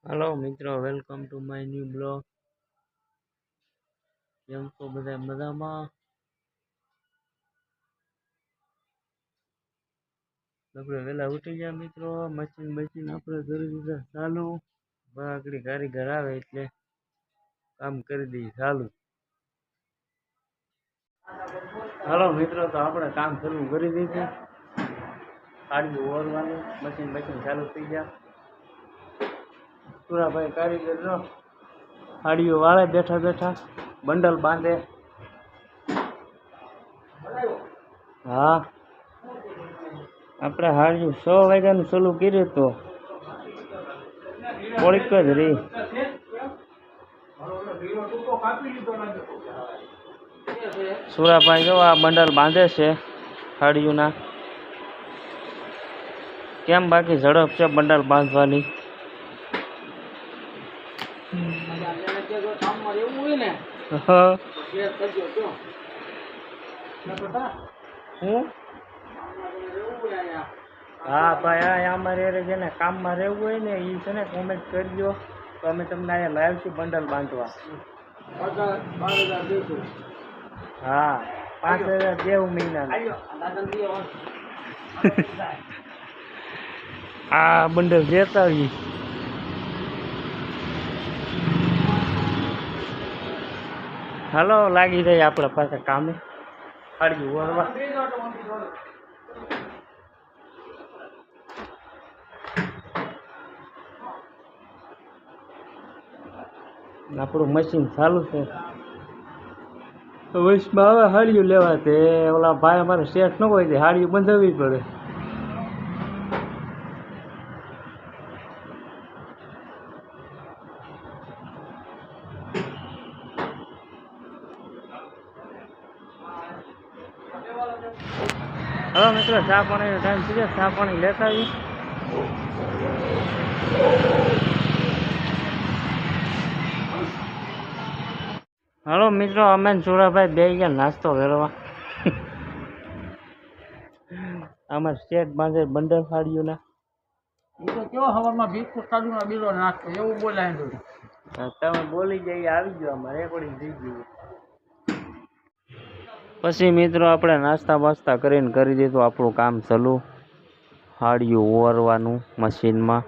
Hello मित्रों, welcome to my new blog. केम छो बधा मजामां? આપણે વહેલા ઉઠી ગયા મિત્રો, મશીન આપણે કરી દીધા ચાલુ. આગળ કારીગર આવે એટલે કામ કરી દઈએ ચાલુ. હાલો મિત્રો, તો આપણે કામ શરૂ કરી દીધું. સાડીઓ ઓરવાનું મશીન ચાલુ થઈ ગયા. સુરાભાઈ કારીગર જો સાડીઓ વાળે બેઠા બેઠા બંડલ બાંધે. હા, આપણે હાડ્યું 100 વાગ્યાનું ચાલુ કર્યું તો થોડીક જ રહી. સુરાભાઈ જો આ બંડલ બાંધે છે હાડીઓના. કેમ બાકી ઝડપ છે બંડલ બાંધવાની? હા ભાઈ, આ અમારે જેને કામમાં રહેવું હોય ને એ છે ને કોમેન્ટ કરજો, તો અમે તમને અહીંયા લાવીશું બંડલ બાંધવા. હા, 5,000 દેવું મહિના. આ બંડલ દેતા આવી. હાલો, લાગી જાય આપણા પાસે કામે. હાડી ઓરવા આપણું મશીન ચાલુ છે. વચમાં આવે હાડીયું લેવા, તે ઓલા ભાઈ અમારે શેઠ ન હોય તે હાડીયું બંધાવવી પડે. હવે મિત્રો ચા પાણીનો ટાઈમ થઈ જાય, ચા પાણી લેતા આવી. હાલો મિત્રો, અમે સુરાભાઈ બે ગયા નાસ્તો કરવા. અમારે સ્ટેટ બાંધે બંડલ ફાડ્યું. કેવો હવામાં ભીખું કાઢું બીલો નાખતો એવું બોલાય. તમે બોલી જઈએ આવી ગયો, અમારે રેકોર્ડિંગ થઈ ગયું. પછી મિત્રો આપણે નાસ્તા બાસ્તા કરીને કરી દીધું આપણું કામ ચાલુ. હાડિયું ઓરવાનું મશીનમાં.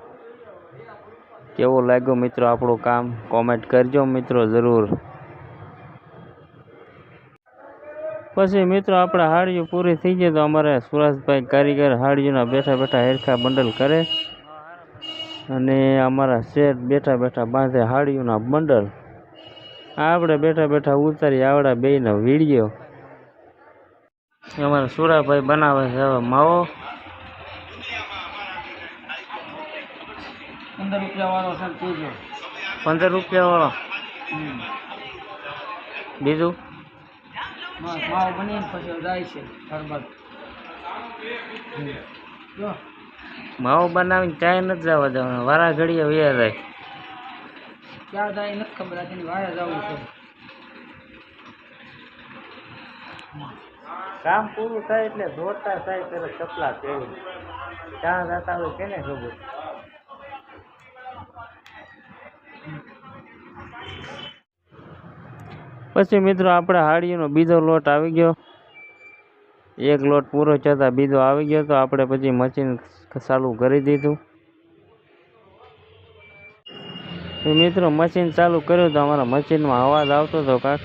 કેવું લાગ્યું મિત્રો આપણું કામ? કોમેન્ટ કરજો મિત્રો જરૂર. પછી મિત્રો આપણે હાડિયું પૂરી થઈ જાય તો અમારે સુરેશભાઈ કારીગર હાડિયુંના બેઠા બેઠા હેરખા બંડલ કરે, અને અમારા શેઠ બેઠા બેઠા બાંધે હાડિયુંના બંડલ. આપણે બેઠા બેઠા ઉતારી આવડા બેયનો વિડીયો. અમારા સુરાભાઈ બનાવે છે હવે માવો. 15 રૂપિયા વાળો છે. 15 રૂપિયા વાળો. બીજું માવો બનીને પછી જાય છે ત્યારબાદ માવો બનાવીને ચાય નથી જવા દેવાનો, વારા ઘડીએ વ્યા જાય. ક્યાં જાય નથી ખબર, આજે વાયા જવું છે. કામ પૂરું થાય એટલે દોડતા થાય ત્યારે ચપલા પહેરી ક્યાં જતા હોય કેને ખબર. પછી મિત્રો આપણે હાડીનો બીજો લોટ આવી ગયો. એક લોટ પૂરો છતાં બીજો આવી ગયો, તો આપણે પછી મશીન ચાલુ કરી દીધું. મિત્રો મશીન ચાલુ કર્યું તો અમારા મશીનમાં અવાજ આવતો હતો કાંક,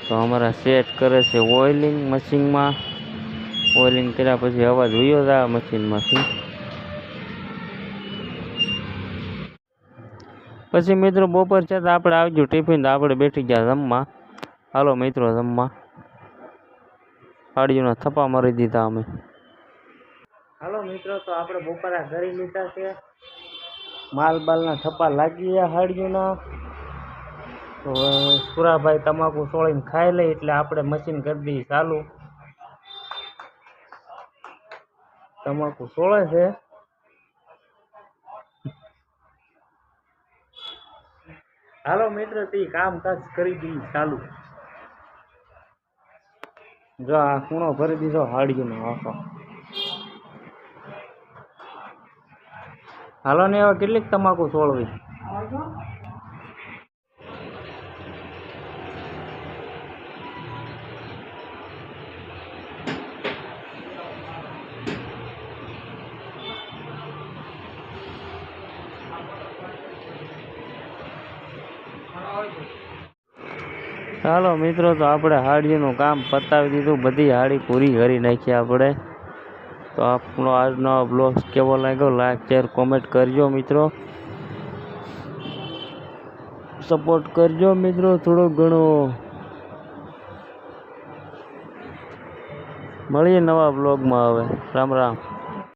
તો અમારા સેટ કરે છે ઓઇલિંગ મશીનમાં. ઓઇલિંગ કર્યા પછી અવાજ વયો જાય મશીનમાંથી. પછી મિત્રો બપોર છતાં આપણે આવજો ટિફિન, તો આપણે બેઠી ગયા જમવા. હાલો મિત્રો જમવા. હાડીઓના થપ્પા મારી દીધા અમે. હાલો મિત્રો, તો આપણે બપોરા કરી લીધા છે. માલ બાલના થપ્પા લાગી ગયા હાડીઓના. તો સુરાભાઈ તમાકુ સોળીને ખાઈ લે એટલે આપણે મશીન કરી દઈએ ચાલુ. તમાકુ સોળે છે. હાલો મિત્રો, તે કામકાજ કરી દઈએ ચાલુ. જો આ ખૂણો ભરી દીધો હાડીઓનો આખો. હાલો ને હવે કેટલીક તમાકુ છોડવી? ચાલો મિત્રો, તો આપણે હાડીનું કામ પતાવી દીધું, બધી હાડી પૂરી કરી નાખી આપણે. તો આપણો આજનો બ્લોગ કેવો લાગ્યો, લાઈક શેર કોમેન્ટ કરજો મિત્રો, સપોર્ટ કરજો મિત્રો થોડો ઘણો. મળીએ નવા બ્લોગમાં. હવે રામ રામ.